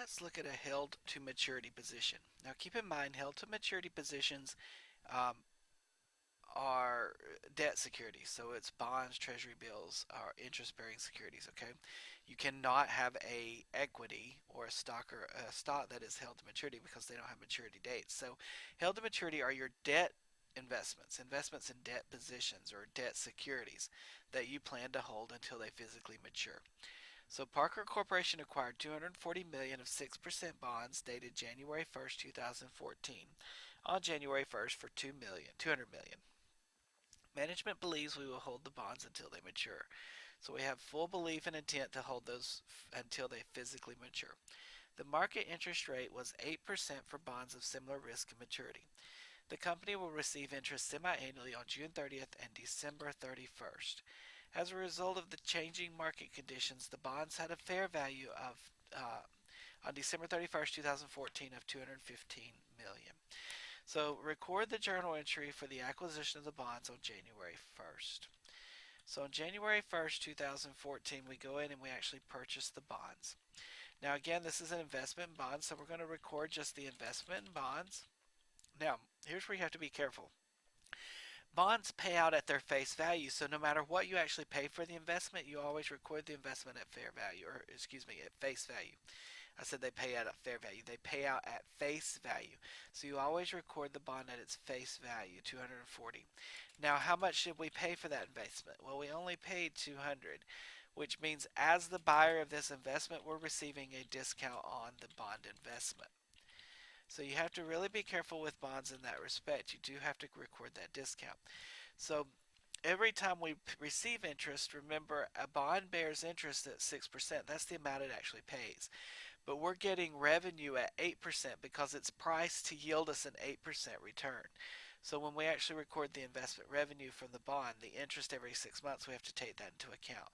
let's look at a held to maturity position. Now keep in mind held to maturity positions um, are debt securities. So it's bonds, treasury bills, or interest bearing securities, okay? You cannot have a equity or a stock that is held to maturity because they don't have maturity dates. So held to maturity are your debt investments in debt positions or debt securities that you plan to hold until they physically mature. So Parker Corporation acquired 240 million of 6% bonds dated January 1st, 2014 on January 1st for 200 million. Management believes we will hold the bonds until they mature. So we have full belief and intent to hold those until they physically mature. The market interest rate was 8% for bonds of similar risk and maturity. The company will receive interest semi-annually on June 30th and December 31st. As a result of the changing market conditions, the bonds had a fair value of on December 31st, 2014 of 215 million. So record the journal entry for the acquisition of the bonds on January 1st. So on January 1st, 2014, we go in and we actually purchase the bonds. Now again, this is an investment in bonds, so we're going to record just the investment in bonds. Now, here's where you have to be careful. Bonds pay out at their face value, so no matter what you actually pay for the investment, you always record the investment at fair value, or excuse me, at face value. I said they pay out at fair value. They pay out at face value. So you always record the bond at its face value, 240. Now, how much did we pay for that investment? Well, we only paid 200, which means as the buyer of this investment, we're receiving a discount on the bond investment. So you have to really be careful with bonds in that respect. You do have to record that discount. So every time we receive interest, remember a bond bears interest at 6%. That's the amount it actually pays. But we're getting revenue at 8% because it's priced to yield us an 8% return. So when we actually record the investment revenue from the bond, the interest every 6 months, we have to take that into account.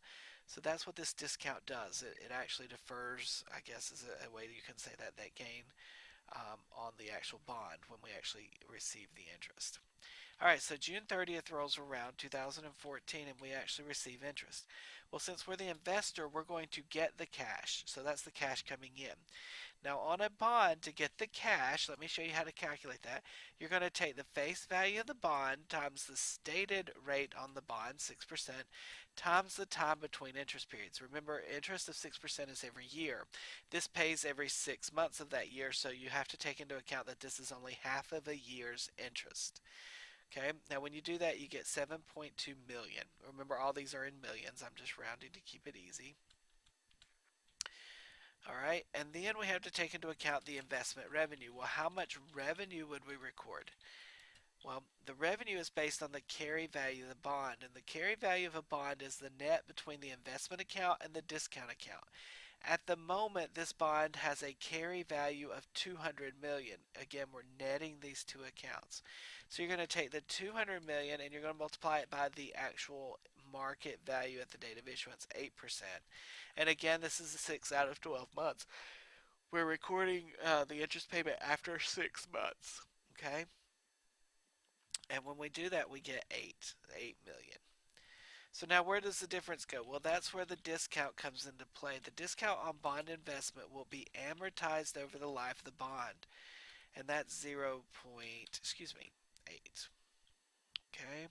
So that's what this discount does. It actually defers, I guess is a way you can say that gain on the actual bond when we actually receive the interest. Alright, so June 30th rolls around 2014 and we actually receive interest. Well, since we're the investor, we're going to get the cash. So that's the cash coming in. Now on a bond, to get the cash, let me show you how to calculate that. You're going to take the face value of the bond times the stated rate on the bond, 6%, times the time between interest periods. Remember, interest of 6% is every year. This pays every 6 months of that year, so you have to take into account that this is only half of a year's interest. Okay, now when you do that, you get 7.2 million. Remember, all these are in millions. I'm just rounding to keep it easy. All right, and then we have to take into account the investment revenue. Well, how much revenue would we record? Well, the revenue is based on the carry value of the bond, and the carry value of a bond is the net between the investment account and the discount account. At the moment, this bond has a carry value of 200 million. Again, we're netting these two accounts. So you're going to take the 200 million and you're going to multiply it by the actual market value at the date of issuance, 8%. And again, this is a 6 out of 12 months. We're recording the interest payment after 6 months. Okay? And when we do that, we get 8 million. So now where does the difference go? Well, that's where the discount comes into play. The discount on bond investment will be amortized over the life of the bond. And that's 0. Excuse me, 8. Okay.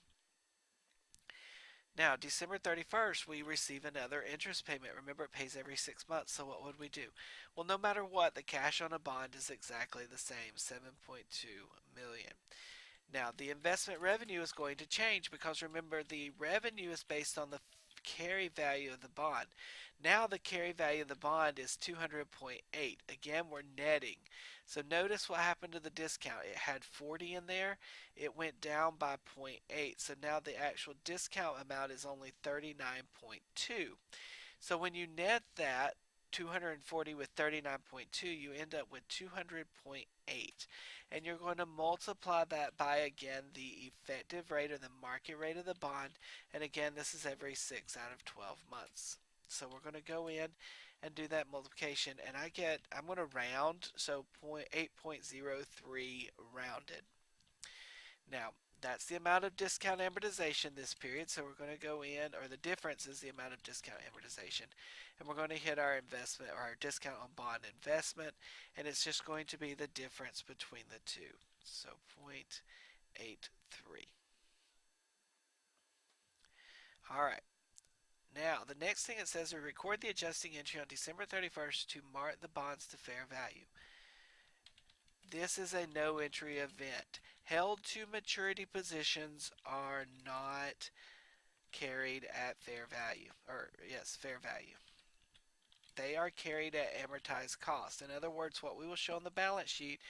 Now, December 31st, we receive another interest payment. Remember, it pays every 6 months, so what would we do? Well, no matter what, the cash on a bond is exactly the same, 7.2 million. Now, the investment revenue is going to change because remember, the revenue is based on the carry value of the bond. Now the carry value of the bond is 200.8. Again, we're netting. So notice what happened to the discount. It had 40 in there. It went down by 0.8. So now the actual discount amount is only 39.2. So when you net that 240 with 39.2, you end up with 200.8. And you're going to multiply that by, again, the effective rate or the market rate of the bond. And again, this is every 6 out of 12 months. So we're going to go in and do that multiplication. And I'm going to round, so 8.03 rounded. Now, That's the amount of discount amortization this period. So we're going to go in, or the difference is the amount of discount amortization. And we're going to hit our investment or our discount on bond investment. And it's just going to be the difference between the two. So 0.83. All right. Now, the next thing it says, we record the adjusting entry on December 31st to mark the bonds to fair value. This is a no entry event. Held to maturity positions are not carried at fair value, or yes, fair value. They are carried at amortized cost. In other words, what we will show on the balance sheet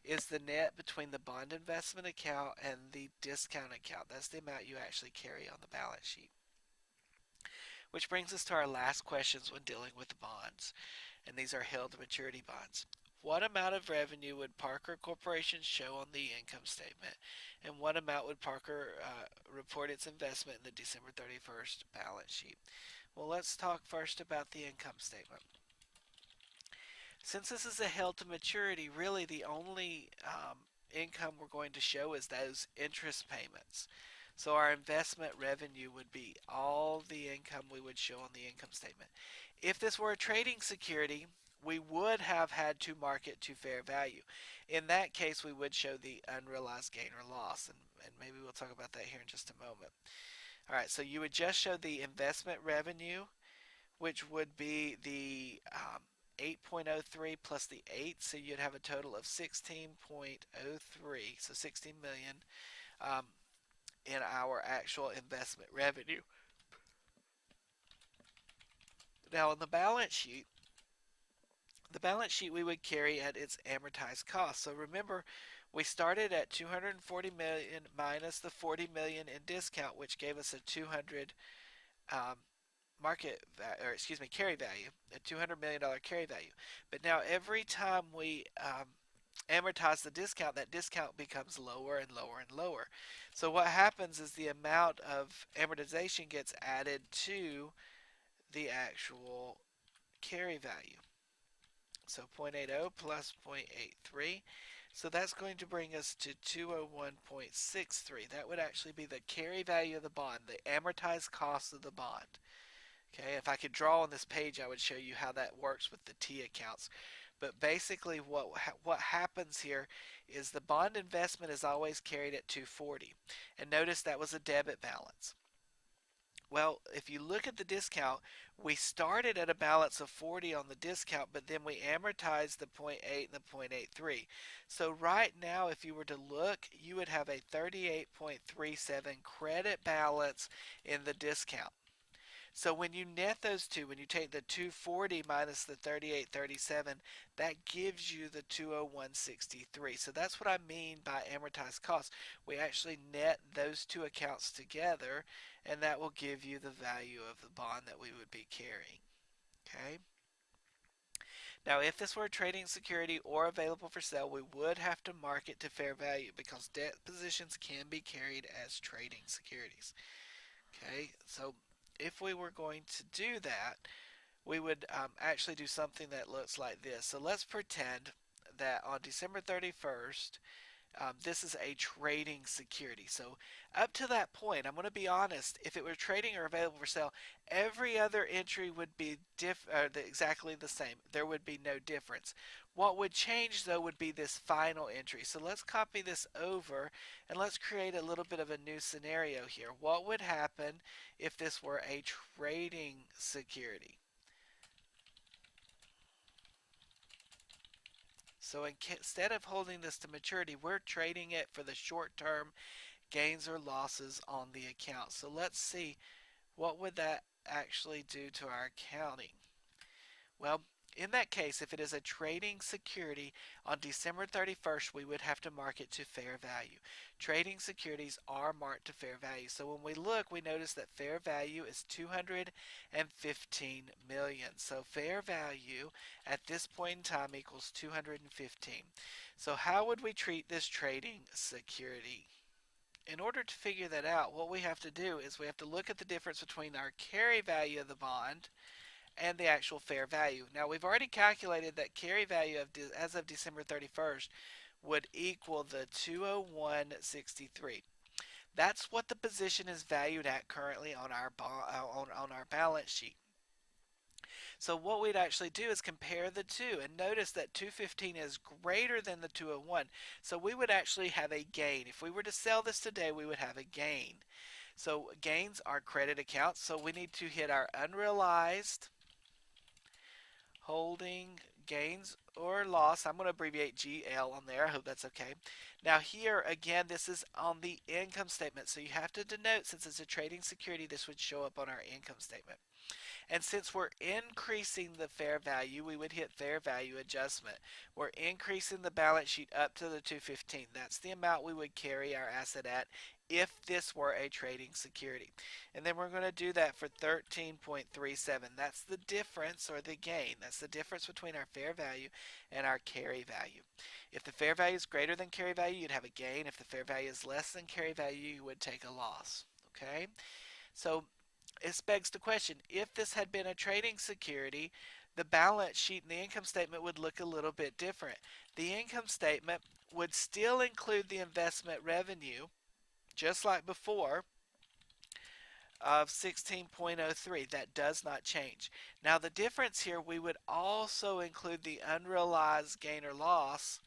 is the net between the bond investment account and the discount account. That's the amount you actually carry on the balance sheet. Which brings us to our last questions when dealing with the bonds, and these are held to maturity bonds. What amount of revenue would Parker Corporation show on the income statement, and what amount would Parker report its investment in the December 31st balance sheet? Well, let's talk first about the income statement. Since this is a held to maturity, really the only income we're going to show is those interest payments. So our investment revenue would be all the income we would show on the income statement. If this were a trading security, we would have had to mark it to fair value. In that case, we would show the unrealized gain or loss, and maybe we'll talk about that here in just a moment. All right, so you would just show the investment revenue, which would be the 8.03 plus the 8, so you'd have a total of 16.03, so 16 million in our actual investment revenue. Now on the balance sheet we would carry at its amortized cost. So remember, we started at 240 million minus the 40 million in discount, which gave us a 200 carry value, a $200 million carry value. But now every time we amortize the discount, that discount becomes lower and lower and lower. So what happens is the amount of amortization gets added to the actual carry value. So 0.80 plus 0.83. So that's going to bring us to 201.63. That would actually be the carry value of the bond, the amortized cost of the bond. Okay, if I could draw on this page, I would show you how that works with the T accounts. But basically what happens here is the bond investment is always carried at 240. And notice that was a debit balance. Well, if you look at the discount, we started at a balance of 40 on the discount, but then we amortized the 0.8 and the 0.83. So right now, if you were to look, you would have a 38.37 credit balance in the discount. So when you net those two, when you take the 240 minus the 3837, that gives you the 201.63. So that's what I mean by amortized cost. We actually net those two accounts together, and that will give you the value of the bond that we would be carrying. Okay. Now, if this were a trading security or available for sale, we would have to mark it to fair value because debt positions can be carried as trading securities. Okay, so if we were going to do that, we would actually do something that looks like this. So let's pretend that on December 31st, this is a trading security. So up to that point, I'm going to be honest, if it were trading or available for sale, every other entry would be exactly the same. There would be no difference. What would change though would be this final entry. So let's copy this over and let's create a little bit of a new scenario here. What would happen if this were a trading security? So instead of holding this to maturity, we're trading it for the short-term gains or losses on the account. So let's see, what would that actually do to our accounting? Well, in that case, if it is a trading security, on December 31st, we would have to mark it to fair value. Trading securities are marked to fair value. So when we look, we notice that fair value is 215 million. So fair value at this point in time equals 215. So how would we treat this trading security? In order to figure that out, what we have to do is we have to look at the difference between our carry value of the bond and the actual fair value. Now we've already calculated that carry value as of December 31st would equal the 201.63. That's what the position is valued at currently on our on our balance sheet. So what we'd actually do is compare the two, and notice that 215 is greater than the 201. So we would actually have a gain. If we were to sell this today, we would have a gain. So gains are credit accounts, so we need to hit our unrealized holding gains or loss. I'm going to abbreviate GL on there. I hope that's okay. Now here again, this is on the income statement. So you have to denote, since it's a trading security, this would show up on our income statement. And since we're increasing the fair value, we would hit fair value adjustment. We're increasing the balance sheet up to the 215. That's the amount we would carry our asset at if this were a trading security. And then we're going to do that for 13.37. That's the difference, or the gain. That's the difference between our fair value and our carry value. If the fair value is greater than carry value, you'd have a gain. If the fair value is less than carry value, you would take a loss. Okay? So it begs the question, if this had been a trading security, the balance sheet and the income statement would look a little bit different. The income statement would still include the investment revenue, just like before, of 16.03. That does not change. Now the difference here, we would also include the unrealized gain or loss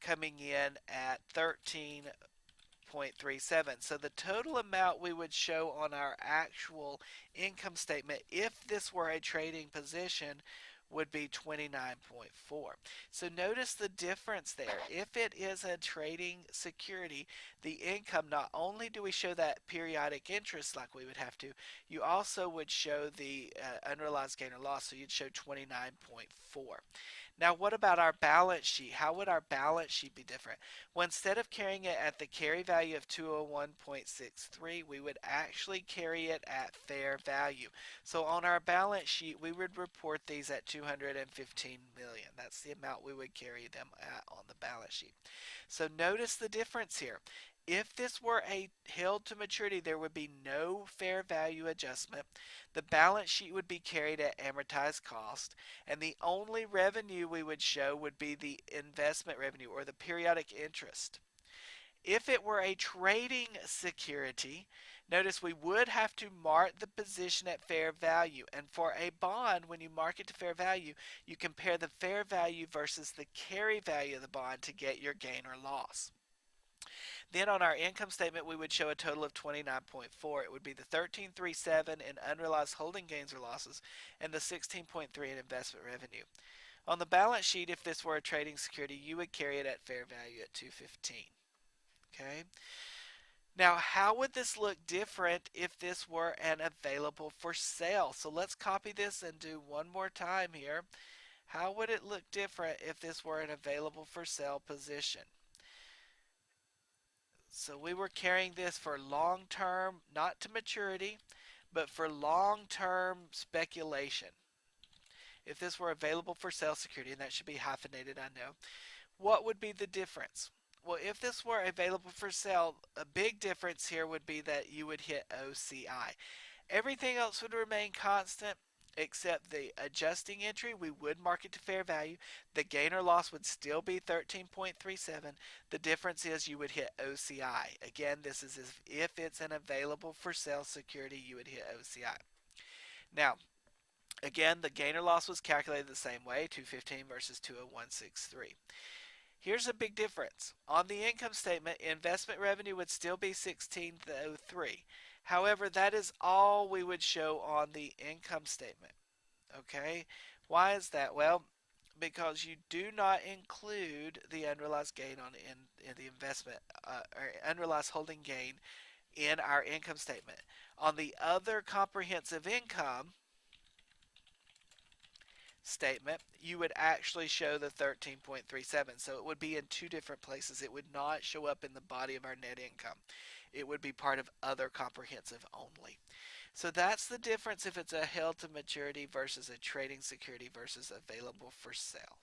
coming in at 13.37. So the total amount we would show on our actual income statement, if this were a trading position, would be 29.4. So notice the difference there. If it is a trading security, the income, not only do we show that periodic interest like we would have to, you also would show the unrealized gain or loss, so you'd show 29.4. Now what about our balance sheet? How would our balance sheet be different? Well, instead of carrying it at the carry value of 201.63, we would actually carry it at fair value. So on our balance sheet, we would report these at 215 million. That's the amount we would carry them at on the balance sheet. So notice the difference here. If this were a held to maturity, there would be no fair value adjustment. The balance sheet would be carried at amortized cost, and the only revenue we would show would be the investment revenue, or the periodic interest. If it were a trading security, notice we would have to mark the position at fair value. And for a bond, when you mark it to fair value, you compare the fair value versus the carry value of the bond to get your gain or loss. Then on our income statement, we would show a total of 29.4. It would be the 13.37 in unrealized holding gains or losses and the 16.3 in investment revenue. On the balance sheet, if this were a trading security, you would carry it at fair value at 215. Okay. Now, how would this look different if this were an available for sale? So let's copy this and do one more time here. How would it look different if this were an available for sale position? So we were carrying this for long term, not to maturity, but for long term speculation. If this were available for sale security, and that should be hyphenated, I know, what would be the difference? Well, if this were available for sale, a big difference here would be that you would hit OCI. Everything else would remain constant except the adjusting entry. We would mark it to fair value. The gain or loss would still be 13.37. The difference is you would hit OCI. Again, this is if it's an available for sale security, you would hit OCI. Now, again, the gain or loss was calculated the same way, 215 versus 201.63. Here's a big difference. On the income statement, investment revenue would still be 1603. However, that is all we would show on the income statement. Okay? Why is that? Well, because you do not include the unrealized gain on in the investment, or unrealized holding gain in our income statement. On the other comprehensive income statement, you would actually show the 13.37. So it would be in two different places. It would not show up in the body of our net income. It would be part of other comprehensive only. So that's the difference if it's a held to maturity versus a trading security versus available for sale.